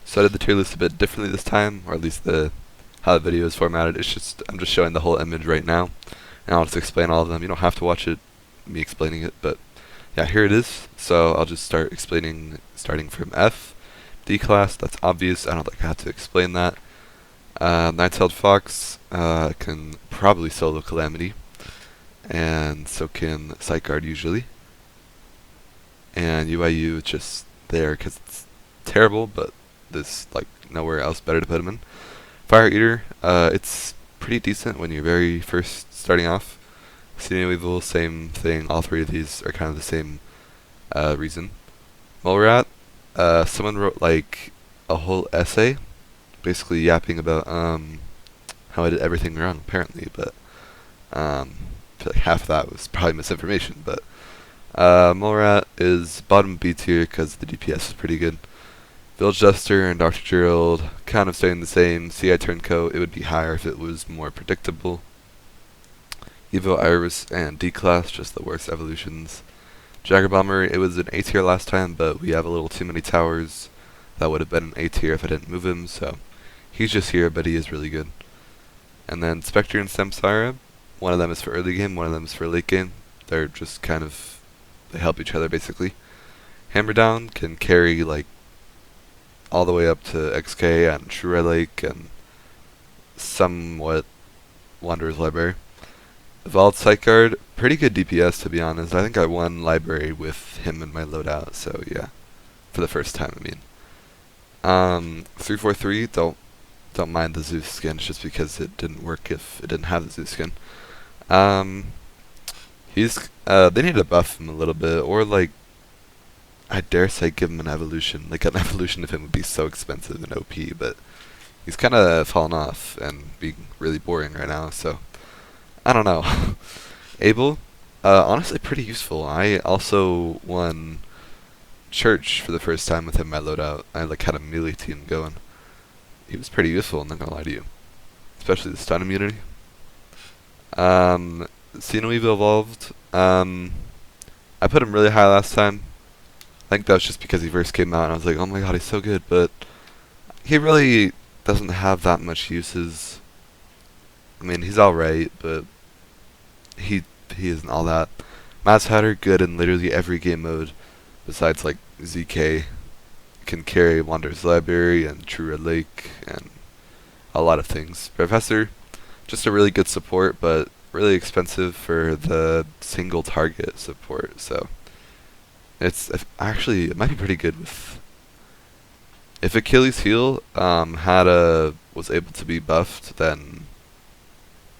So I did the tier list a bit differently this time, or at least how the video is formatted. I'm just showing the whole image right now, and I'll just explain all of them. You don't have to watch it, me explaining it, but yeah, here it is. So I'll just start explaining, starting from F. D class, that's obvious. I don't think I have to explain that. Nine-tailed fox can probably solo calamity, and so can sight guard usually. And UIU is just there because it's terrible, but there's like nowhere else better to put him in. Fire Eater, it's pretty decent when you're very first starting off. Senior Evil, same thing. All three of these are kind of the same reason. Mole Rat, someone wrote like a whole essay, basically yapping about how I did everything wrong apparently, but I feel like half of that was probably misinformation. But Mole Rat is bottom B tier because the DPS is pretty good. Village Duster and Dr. Gerald kind of staying the same. CI Turncoat, it would be higher if it was more predictable. Evo Iris and D-Class, just the worst evolutions. Jagger Bomber, it was an A tier last time, but we have a little too many towers. That would have been an A tier if I didn't move him, so he's just here, but he is really good. And then Spectre and Samsara, one of them is for early game, one of them is for late game. They're just kind of, they help each other basically. Hammer Down can carry like all the way up to XK and True Red Lake and somewhat Wanderer's Library. Evolved Sight Guard, pretty good DPS to be honest. I think I won Library with him in my loadout, so yeah. For the first time, I mean. 343, don't mind the Zeus skin, it's just because it didn't work if it didn't have the Zeus skin. They need to buff him a little bit, or like, I dare say give him an evolution. Like, an evolution of him would be so expensive and OP, but he's kind of fallen off and being really boring right now, so I don't know. Abel, honestly pretty useful. I also won Church for the first time with him in my loadout. I like had a melee team going. He was pretty useful, I'm not gonna lie to you. Especially the stun immunity. Xeno Evil Evolved, I put him really high last time. I think that was just because he first came out and I was like, oh my god, he's so good, but he really doesn't have that much uses. I mean, he's alright, but he isn't all that. Maz Hatter, good in literally every game mode, besides like ZK. Can carry Wanderer's Library and True Red Lake and a lot of things. Professor, just a really good support, but really expensive for the single target support, so actually, it might be pretty good with, if Achilles' heel was able to be buffed, then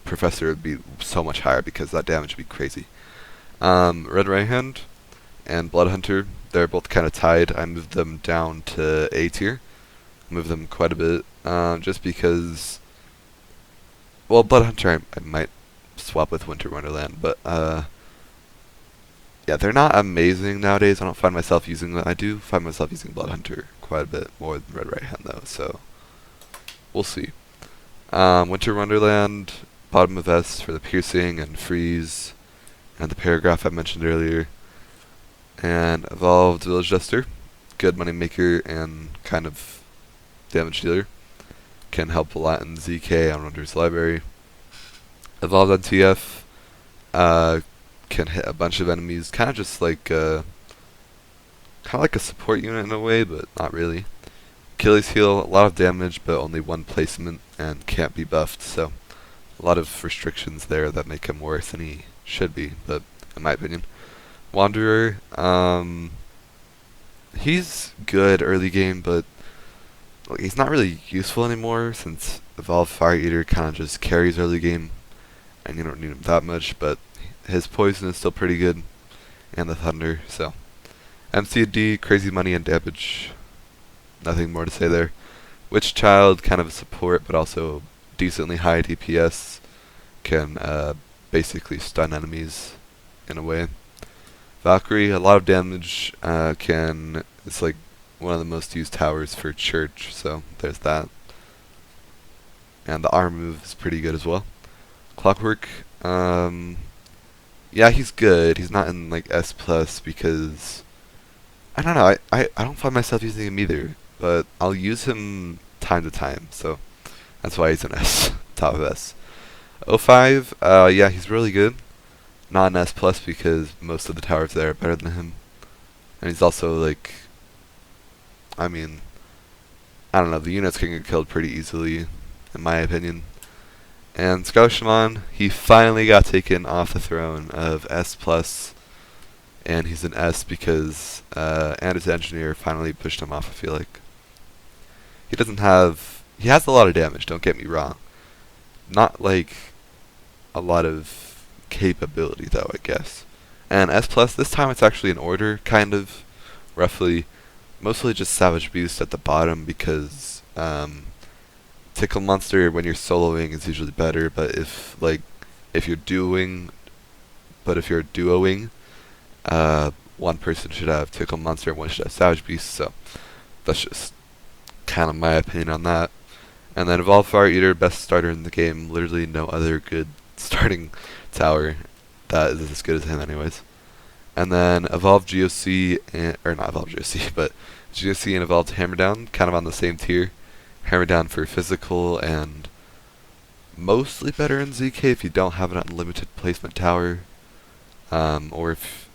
Professor would be so much higher because that damage would be crazy. Red Right Hand and Blood Hunter, they're both kind of tied. I moved them down to A tier. Moved them quite a bit, just because, well, Blood Hunter I might swap with Winter Wonderland, but yeah, they're not amazing nowadays. I don't find myself using them. I do find myself using Blood Hunter quite a bit more than Red Right Hand, though, so we'll see. Winter Wonderland, bottom of S for the piercing and freeze, and the paragraph I mentioned earlier. And Evolved Village Duster, good money maker and kind of damage dealer. Can help a lot in ZK on Wanderer's Library. Evolved on TF, can hit a bunch of enemies, kind of just like a support unit in a way, but not really. Achilles heel, a lot of damage, but only one placement and can't be buffed, so a lot of restrictions there that make him worse than he should be, but in my opinion. Wanderer, he's good early game, but he's not really useful anymore since Evolved Fire Eater kind of just carries early game, and you don't need him that much, but his poison is still pretty good, and the thunder, so. MC&D, crazy money and damage. Nothing more to say there. Witch Child, kind of a support, but also decently high DPS. Can basically stun enemies in a way. Valkyrie, a lot of damage. It's like one of the most used towers for Church, so there's that. And the R move is pretty good as well. Clockwork, yeah, he's good. He's not in like S plus because I don't know. I don't find myself using him either. but I'll use him time to time, so that's why he's an S, top of S. O5, yeah, he's really good. Not an S plus because most of the towers there are better than him. And he's also like, I mean, I don't know, the units can get killed pretty easily, in my opinion. And Scholar Shaman, he finally got taken off the throne of S plus, and he's an S because Anderson Engineer finally pushed him off, I feel like. He has a lot of damage, don't get me wrong. Not like a lot of capability though, I guess. And S plus, this time it's actually in order, kind of, roughly. Mostly just Savage Beast at the bottom because Tickle Monster when you're soloing is usually better, but if you're duoing, one person should have Tickle Monster and one should have Savage Beast, so that's just kind of my opinion on that. And then Evolve Fire Eater, best starter in the game, literally no other good starting tower that is as good as him anyways. And then Evolve GOC, or not Evolve GOC, but GOC and Evolved Hammerdown, kind of on the same tier. Hammerdown for physical and mostly better in ZK if you don't have an unlimited placement tower, or if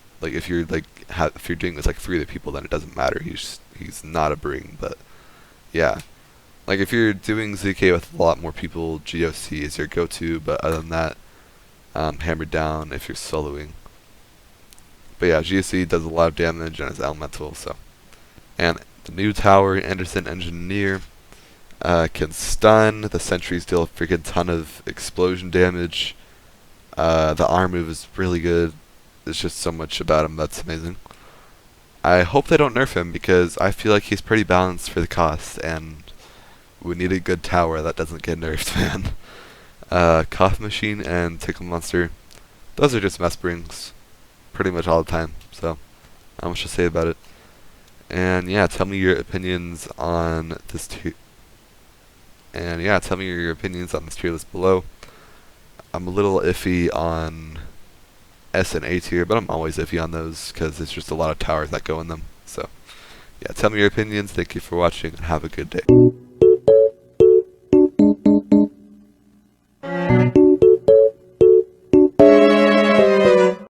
you're doing this like 3 other people, then it doesn't matter. He's not a bring, but yeah. Like if you're doing ZK with a lot more people, GOC is your go-to, but other than that, Hammerdown if you're soloing. But yeah, GOC does a lot of damage and is elemental, so. And the new tower, Anderson Engineer, can stun. The sentries deal a freaking ton of explosion damage. The arm move is really good. There's just so much about him that's amazing. I hope they don't nerf him because I feel like he's pretty balanced for the cost, and we need a good tower that doesn't get nerfed, man. Cough Machine and Tickle Monster, those are just mess brings pretty much all the time, so not much to say about it. And yeah, tell me your opinions on this tier. And yeah, tell me your opinions on this tier list below. I'm a little iffy on S and A tier, but I'm always iffy on those because there's just a lot of towers that go in them. So yeah, tell me your opinions. Thank you for watching and have a good day.